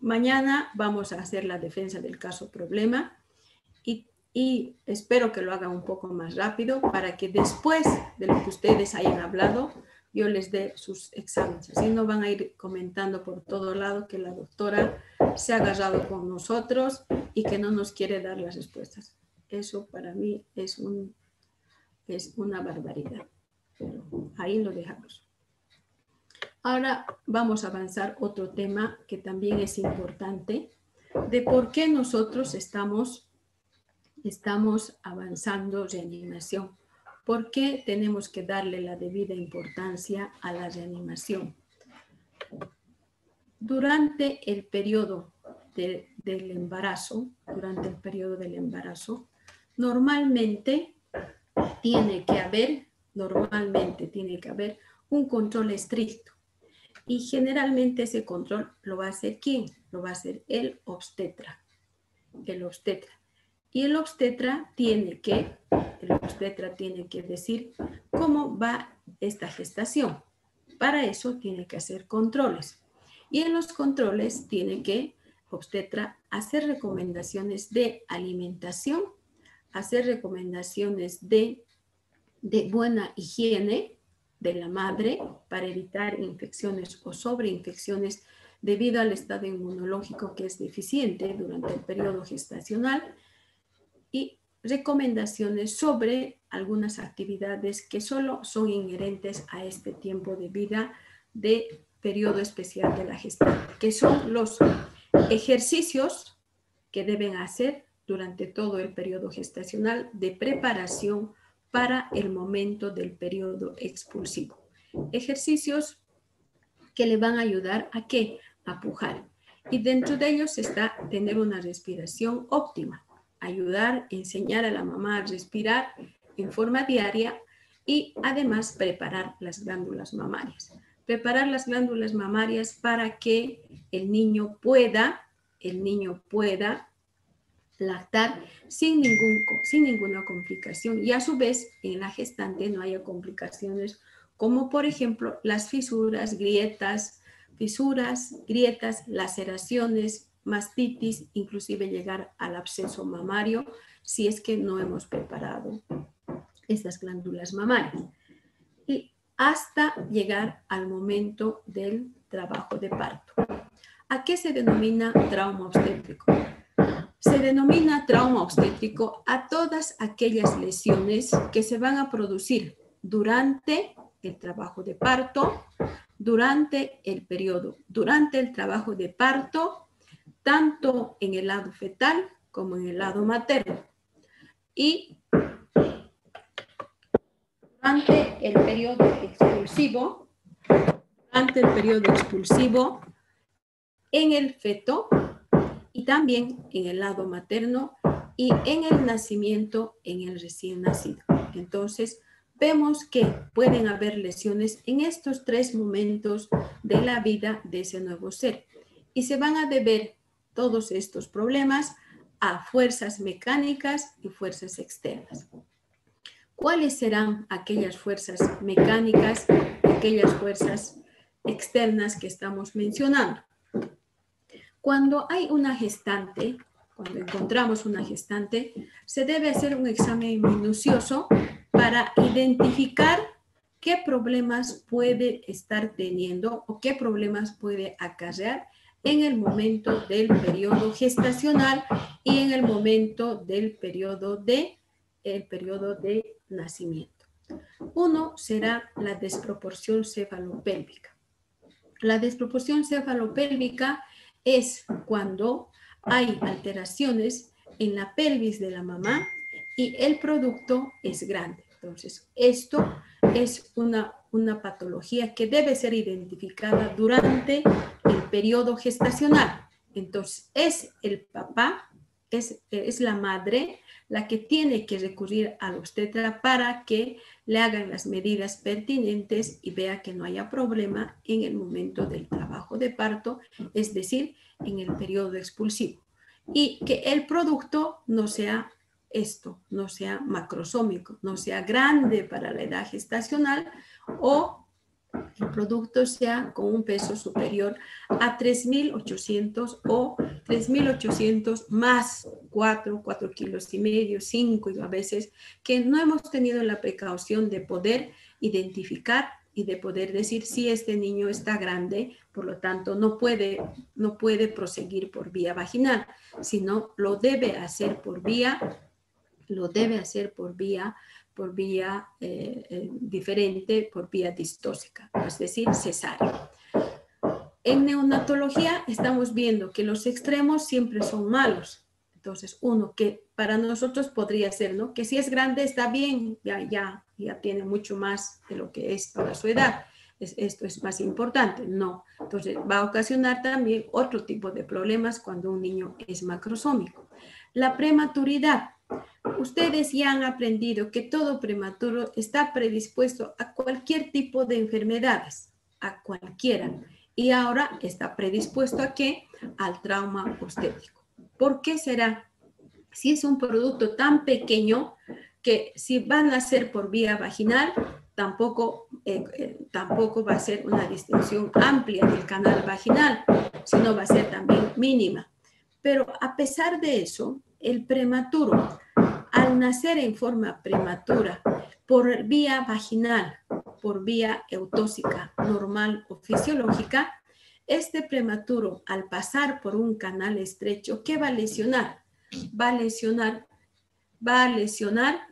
mañana vamos a hacer la defensa del caso problema y espero que lo hagan un poco más rápido para que después de lo que ustedes hayan hablado, yo les dé sus exámenes. Así no van a ir comentando por todo lado que la doctora se ha agarrado con nosotros y que no nos quiere dar las respuestas. Eso para mí es una barbaridad. Pero ahí lo dejamos. Ahora vamos a avanzar otro tema que también es importante, de por qué nosotros estamos avanzando reanimación. ¿Por qué tenemos que darle la debida importancia a la reanimación? Durante el periodo del embarazo, normalmente tiene que haber un control estricto. Y generalmente ese control lo va a hacer ¿quién? Lo va a hacer el obstetra. Y el obstetra tiene que decir cómo va esta gestación. Para eso tiene que hacer controles. Y en los controles tiene que obstetra hacer recomendaciones de alimentación, hacer recomendaciones de buena higiene de la madre para evitar infecciones o sobreinfecciones debido al estado inmunológico que es deficiente durante el periodo gestacional, y recomendaciones sobre algunas actividades que solo son inherentes a este tiempo de vida de periodo especial de la gestante, que son los ejercicios que deben hacer durante todo el periodo gestacional de preparación para el momento del periodo expulsivo. Ejercicios que le van a ayudar a ¿qué? A pujar. Y dentro de ellos está tener una respiración óptima, enseñar a la mamá a respirar en forma diaria y además preparar las glándulas mamarias. Preparar las glándulas mamarias para que el niño pueda lactar sin ninguna complicación, y a su vez en la gestante no haya complicaciones como por ejemplo las fisuras, grietas, laceraciones, mastitis, inclusive llegar al absceso mamario si es que no hemos preparado estas glándulas mamarias, y hasta llegar al momento del trabajo de parto. ¿A qué se denomina trauma obstétrico? Se denomina trauma obstétrico a todas aquellas lesiones que se van a producir durante el trabajo de parto, durante el trabajo de parto, tanto en el lado fetal como en el lado materno. Y durante el periodo expulsivo, en el feto y también en el lado materno y en el nacimiento en el recién nacido. Entonces, vemos que pueden haber lesiones en estos 3 momentos de la vida de ese nuevo ser. Y se van a deber todos estos problemas a fuerzas mecánicas y fuerzas externas. ¿Cuáles serán aquellas fuerzas mecánicas, aquellas fuerzas externas que estamos mencionando? Cuando hay una gestante, cuando encontramos una gestante, se debe hacer un examen minucioso para identificar qué problemas puede estar teniendo o qué problemas puede acarrear en el momento del periodo gestacional y en el momento del periodo de nacimiento. Uno será la desproporción cefalopélvica. La desproporción cefalopélvica es cuando hay alteraciones en la pelvis de la mamá y el producto es grande. Entonces, esto es una patología que debe ser identificada durante el periodo gestacional. Entonces, es el papá, es la madre la que tiene que recurrir al obstetra para que le hagan las medidas pertinentes y vea que no haya problema en el momento del trabajo de parto, es decir, en el periodo expulsivo. Y que el producto no sea no sea macrosómico, no sea grande para la edad gestacional o el producto sea con un peso superior a 3.800 o 3.800 más 4 kilos y medio, 5 y a veces que no hemos tenido la precaución de poder identificar y de poder decir si este niño está grande, por lo tanto no puede proseguir por vía vaginal, sino lo debe hacer por vía diferente, por vía distóxica, es decir, cesárea. En neonatología estamos viendo que los extremos siempre son malos. Entonces, uno que para nosotros podría ser, ¿no? Que si es grande está bien, ya tiene mucho más de lo que es para su edad. Esto es más importante. No. Entonces, va a ocasionar también otro tipo de problemas cuando un niño es macrosómico. La prematuridad. Ustedes ya han aprendido que todo prematuro está predispuesto a cualquier tipo de enfermedades, a cualquiera. Y ahora está predispuesto ¿a qué? Al trauma obstétrico. ¿Por qué será? Si es un producto tan pequeño que si van a ser por vía vaginal, tampoco va a ser una distinción amplia del canal vaginal, sino va a ser también mínima. Pero a pesar de eso, el prematuro, al nacer en forma prematura, por vía vaginal, por vía eutóxica, normal o fisiológica, este prematuro, al pasar por un canal estrecho, ¿qué va a lesionar? Va a lesionar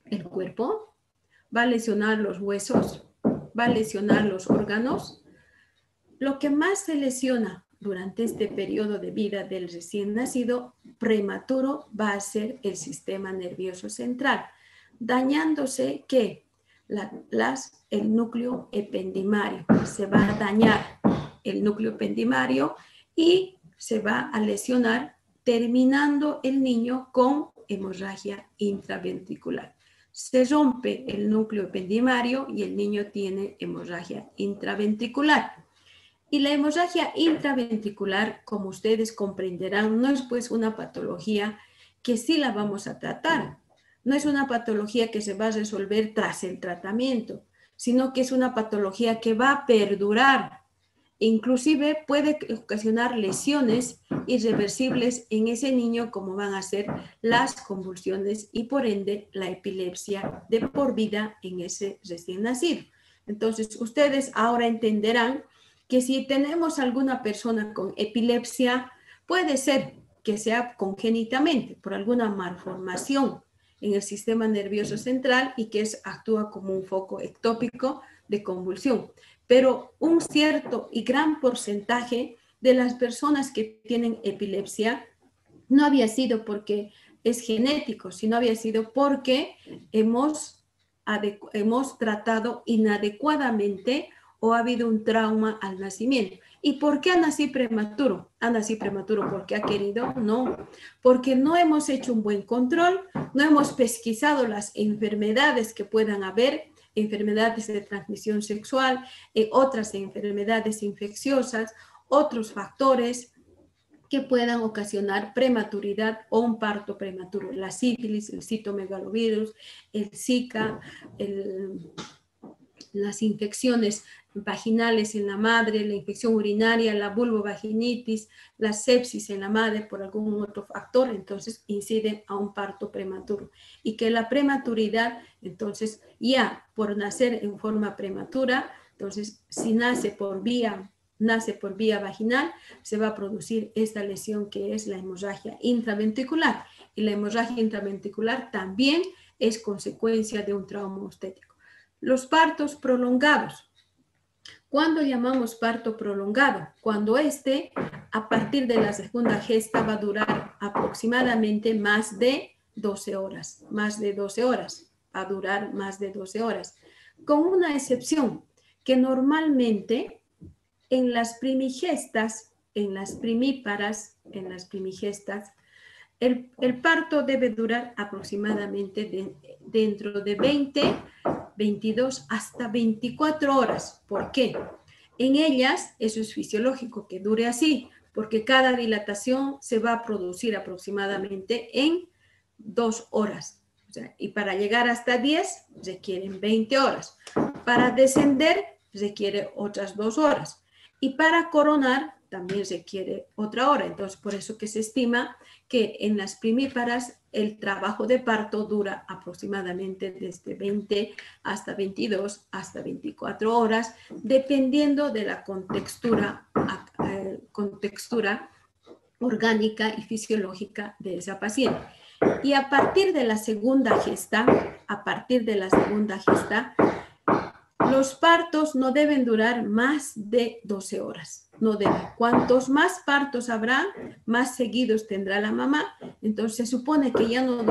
el cuerpo, va a lesionar los huesos, va a lesionar los órganos. Lo que más se lesiona durante este periodo de vida del recién nacido prematuro va a ser el sistema nervioso central, dañándose que el núcleo ependimario. Se va a dañar el núcleo ependimario y se va a lesionar, terminando el niño con hemorragia intraventricular. Se rompe el núcleo ependimario y el niño tiene hemorragia intraventricular. Y la hemorragia intraventricular, como ustedes comprenderán, no es pues una patología que sí la vamos a tratar. No es una patología que se va a resolver tras el tratamiento, sino que es una patología que va a perdurar. Inclusive puede ocasionar lesiones irreversibles en ese niño, como van a ser las convulsiones y por ende la epilepsia de por vida en ese recién nacido. Entonces, ustedes ahora entenderán que si tenemos alguna persona con epilepsia, puede ser que sea congénitamente por alguna malformación en el sistema nervioso central y que actúa como un foco ectópico de convulsión. Pero un cierto y gran porcentaje de las personas que tienen epilepsia no había sido porque es genético, sino había sido porque hemos tratado inadecuadamente o ha habido un trauma al nacimiento. ¿Y por qué ha nacido prematuro? ¿Ha nacido prematuro porque ha querido? No, porque no hemos hecho un buen control, no hemos pesquisado las enfermedades que puedan haber, enfermedades de transmisión sexual, otras enfermedades infecciosas, otros factores que puedan ocasionar prematuridad o un parto prematuro. La sífilis, el citomegalovirus, el Zika, las infecciones vaginales en la madre, la infección urinaria, la vulvovaginitis, la sepsis en la madre por algún otro factor, entonces inciden a un parto prematuro. Y que la prematuridad, entonces ya por nacer en forma prematura, entonces si nace por vía vaginal, se va a producir esta lesión que es la hemorragia intraventricular. Y la hemorragia intraventricular también es consecuencia de un trauma obstétrico. Los partos prolongados. ¿Cuándo llamamos parto prolongado? Cuando a partir de la segunda gesta, va a durar aproximadamente más de 12 horas. Más de 12 horas. Va a durar más de 12 horas. Con una excepción, que normalmente en las primigestas, en las primíparas, el parto debe durar aproximadamente dentro de 20, 22 hasta 24 horas. ¿Por qué? En ellas, eso es fisiológico que dure así, porque cada dilatación se va a producir aproximadamente en 2 horas. O sea, y para llegar hasta 10 requieren 20 horas. Para descender requiere otras 2 horas. Y para coronar también requiere otra hora. Entonces, por eso que se estima que en las primíparas el trabajo de parto dura aproximadamente desde 20 hasta 22 hasta 24 horas, dependiendo de la contextura orgánica y fisiológica de esa paciente. Y a partir de la segunda gesta, los partos no deben durar más de 12 horas. No deben. Cuantos más partos habrá, más seguidos tendrá la mamá. Entonces se supone que ya no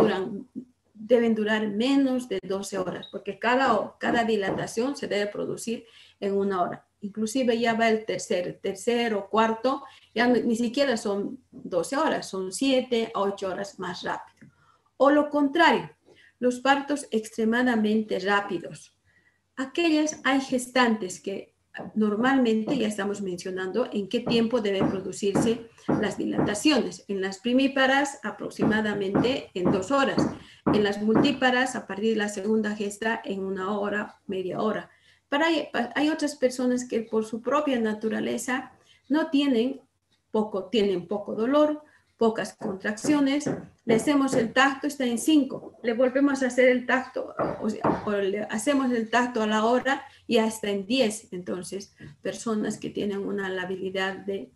deben durar menos de 12 horas, porque cada dilatación se debe producir en 1 hora. Inclusive ya va el tercer o cuarto, ya ni siquiera son 12 horas, son 7 a 8 horas más rápido. O lo contrario, los partos extremadamente rápidos. Hay gestantes que normalmente ya estamos mencionando en qué tiempo deben producirse las dilataciones. En las primíparas aproximadamente en 2 horas. En las multíparas a partir de la segunda gesta en 1 hora, media hora. Hay otras personas que por su propia naturaleza tienen poco dolor, pocas contracciones, le hacemos el tacto, está en 5, le volvemos a hacer el tacto, o le hacemos el tacto a la hora y ya está en 10. Entonces, personas que tienen una labilidad de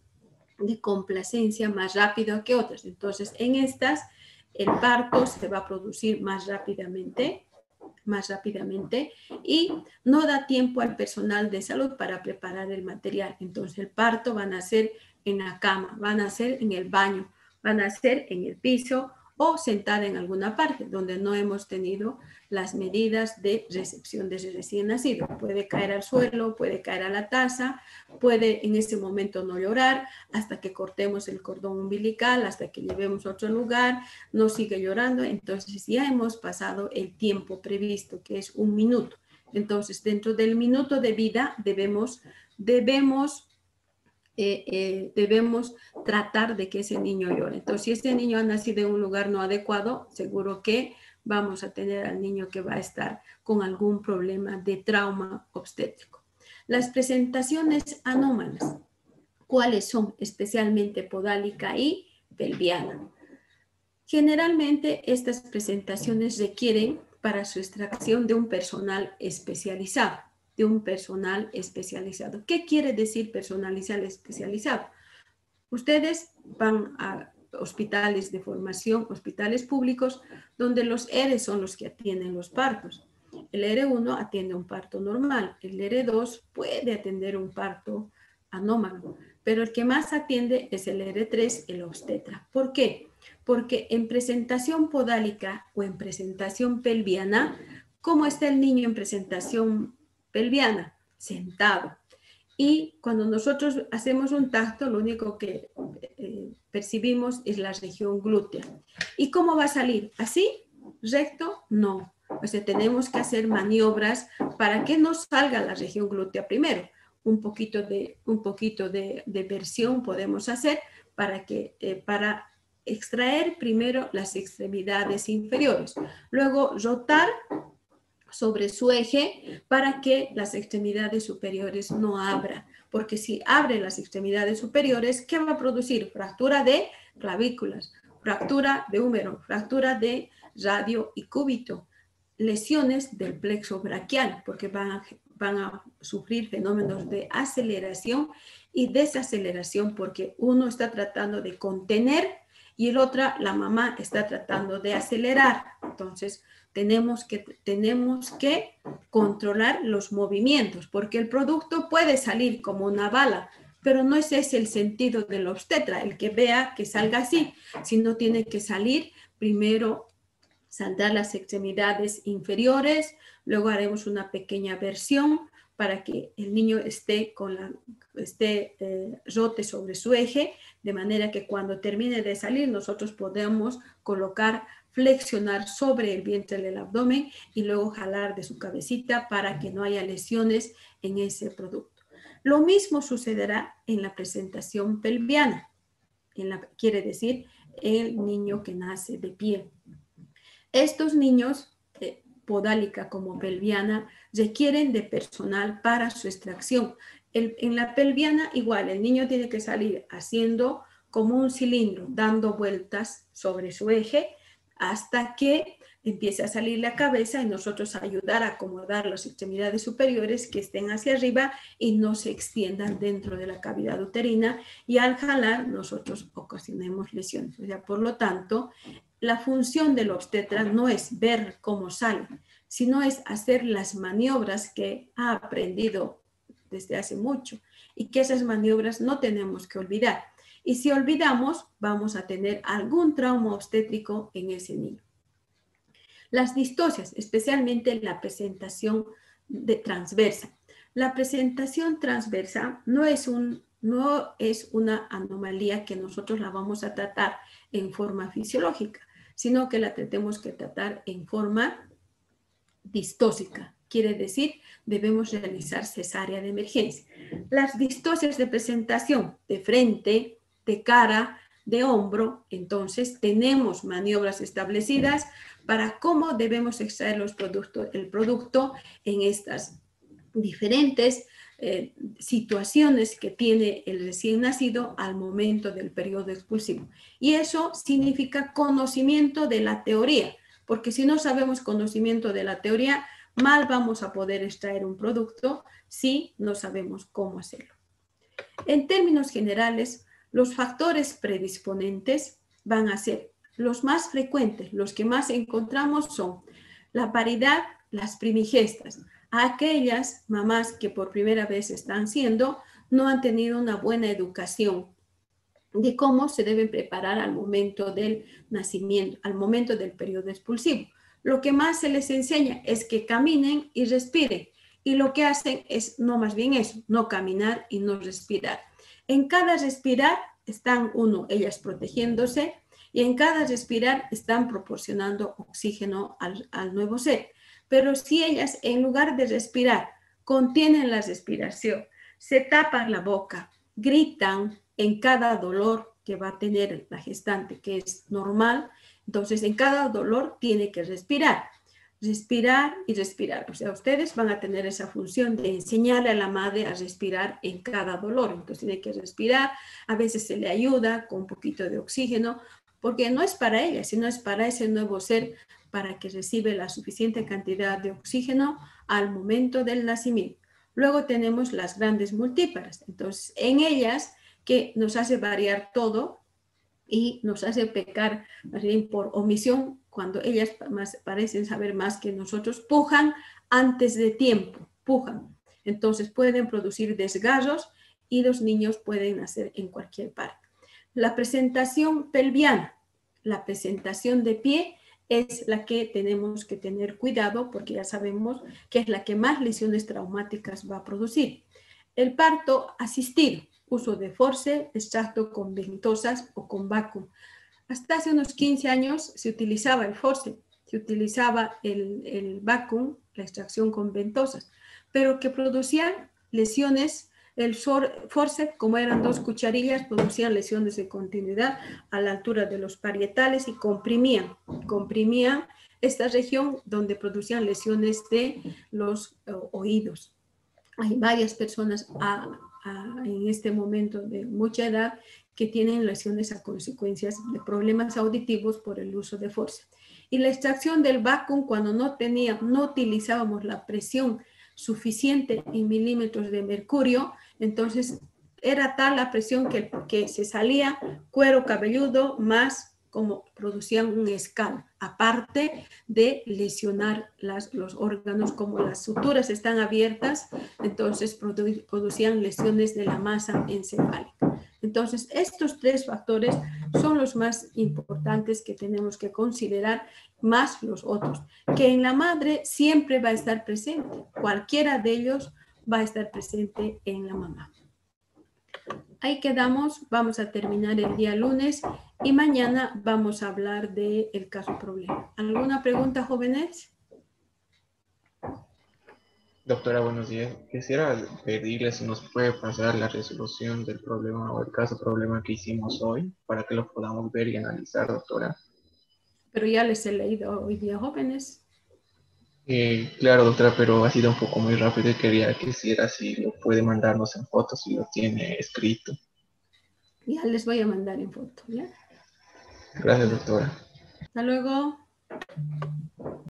complacencia más rápido que otras. Entonces, en estas, el parto se va a producir más rápidamente y no da tiempo al personal de salud para preparar el material. Entonces, el parto van a ser en la cama, van a ser en el baño, van a ser en el piso o sentada en alguna parte donde no hemos tenido las medidas de recepción de ese recién nacido. Puede caer al suelo, puede caer a la taza, puede en ese momento no llorar hasta que cortemos el cordón umbilical, hasta que llevemos a otro lugar, no sigue llorando. Entonces ya hemos pasado el tiempo previsto, que es 1 minuto. Entonces, dentro del minuto de vida debemos tratar de que ese niño llore. Entonces, si ese niño ha nacido en un lugar no adecuado, seguro que vamos a tener al niño que va a estar con algún problema de trauma obstétrico. Las presentaciones anómalas, ¿cuáles son? Especialmente podálica y pelviana. Generalmente, estas presentaciones requieren para su extracción de un personal especializado. ¿Qué quiere decir personalizado especializado? Ustedes van a hospitales de formación, hospitales públicos, donde los ERE son los que atienden los partos. El ERE1 atiende un parto normal, el ERE2 puede atender un parto anómalo, pero el que más atiende es el ERE3, el obstetra. ¿Por qué? Porque en presentación podálica o en presentación pelviana, ¿cómo está el niño en presentación pelviana? Sentado. Y cuando nosotros hacemos un tacto, lo único que percibimos es la región glútea. ¿Y cómo va a salir? ¿Así? ¿Recto? No. O sea, tenemos que hacer maniobras para que no salga la región glútea primero. Un poquito de versión podemos hacer para extraer primero las extremidades inferiores, luego rotar sobre su eje para que las extremidades superiores no abran, porque si abre las extremidades superiores, ¿qué va a producir? Fractura de clavículas, fractura de húmero, fractura de radio y cúbito, lesiones del plexo braquial, porque van a sufrir fenómenos de aceleración y desaceleración, porque uno está tratando de contener y el otro, la mamá, está tratando de acelerar. Entonces, tenemos que controlar los movimientos, porque el producto puede salir como una bala, pero no ese es el sentido del obstetra, el que vea que salga así, sino tiene que salir primero, saldrán las extremidades inferiores, luego haremos una pequeña versión para que el niño rote sobre su eje, de manera que cuando termine de salir nosotros podemos colocar, flexionar sobre el vientre del abdomen y luego jalar de su cabecita para que no haya lesiones en ese producto. Lo mismo sucederá en la presentación pelviana, quiere decir el niño que nace de pie. Estos niños, podálica como pelviana, requieren de personal para su extracción. En la pelviana igual, el niño tiene que salir haciendo como un cilindro, dando vueltas sobre su eje hasta que empiece a salir la cabeza y nosotros ayudar a acomodar las extremidades superiores que estén hacia arriba y no se extiendan dentro de la cavidad uterina, y al jalar nosotros ocasionemos lesiones. O sea, por lo tanto, la función del obstetra no es ver cómo sale, sino es hacer las maniobras que ha aprendido desde hace mucho y que esas maniobras no tenemos que olvidar. Y si olvidamos, vamos a tener algún trauma obstétrico en ese niño. Las distocias, especialmente la presentación transversa. La presentación transversa no es una anomalía que nosotros la vamos a tratar en forma fisiológica, sino que la tenemos que tratar en forma distósica. Quiere decir, debemos realizar cesárea de emergencia. Las distocias de presentación de frente, de cara, de hombro, entonces tenemos maniobras establecidas para cómo debemos extraer el producto en estas diferentes situaciones que tiene el recién nacido al momento del periodo expulsivo. Y eso significa conocimiento de la teoría, porque si no sabemos conocimiento de la teoría, mal vamos a poder extraer un producto si no sabemos cómo hacerlo. En términos generales, los factores predisponentes van a ser los más frecuentes, los que más encontramos son la paridad, las primigestas. Aquellas mamás que por primera vez están siendo, no han tenido una buena educación de cómo se deben preparar al momento del nacimiento, al momento del periodo expulsivo. Lo que más se les enseña es que caminen y respiren, y lo que hacen es no más bien eso, no caminar y no respirar. En cada respirar están ellas protegiéndose, y en cada respirar están proporcionando oxígeno al nuevo ser. Pero si ellas, en lugar de respirar, contienen la respiración, se tapan la boca, gritan en cada dolor que va a tener la gestante, que es normal, entonces en cada dolor tiene que respirar y respirar. O sea, ustedes van a tener esa función de enseñarle a la madre a respirar en cada dolor. Entonces tiene que respirar, a veces se le ayuda con un poquito de oxígeno, porque no es para ella, sino es para ese nuevo ser, para que reciba la suficiente cantidad de oxígeno al momento del nacimiento. Luego tenemos las grandes multíparas. Entonces, en ellas, que nos hace variar todo y nos hace pecar más bien por omisión, cuando ellas parecen saber más que nosotros, pujan antes de tiempo, pujan. Entonces, pueden producir desgarros y los niños pueden nacer en cualquier parte. La presentación pelviana, la presentación de pie, es la que tenemos que tener cuidado porque ya sabemos que es la que más lesiones traumáticas va a producir. El parto asistido, uso de force, extracto con ventosas o con vacuum. Hasta hace unos 15 años se utilizaba el force, se utilizaba el vacuum, la extracción con ventosas, pero que producían lesiones El forceps, como eran 2 cucharillas, producían lesiones de continuidad a la altura de los parietales y comprimían esta región donde producían lesiones de los oídos. Hay varias personas en este momento de mucha edad que tienen lesiones a consecuencias de problemas auditivos por el uso de forceps. Y la extracción del vacuum, cuando no utilizábamos la presión suficiente en milímetros de mercurio, entonces era tal la presión que se salía cuero cabelludo más como producían un escalo, aparte de lesionar los órganos, como las suturas están abiertas, entonces producían lesiones de la masa encefálica. Entonces, estos 3 factores son los más importantes que tenemos que considerar, más los otros, que en la madre siempre va a estar presente, cualquiera de ellos va a estar presente en la mamá. Ahí quedamos, vamos a terminar el día lunes y mañana vamos a hablar del caso problema. ¿Alguna pregunta, jóvenes? Doctora, buenos días. Quisiera pedirle si nos puede pasar la resolución del problema o el caso problema que hicimos hoy para que lo podamos ver y analizar, doctora. Pero ya les he leído hoy día, jóvenes. Claro, doctora, pero ha sido un poco muy rápido y quisiera si lo puede mandarnos en fotos si lo tiene escrito. Ya les voy a mandar en foto, ¿ya? Gracias, doctora. Hasta luego.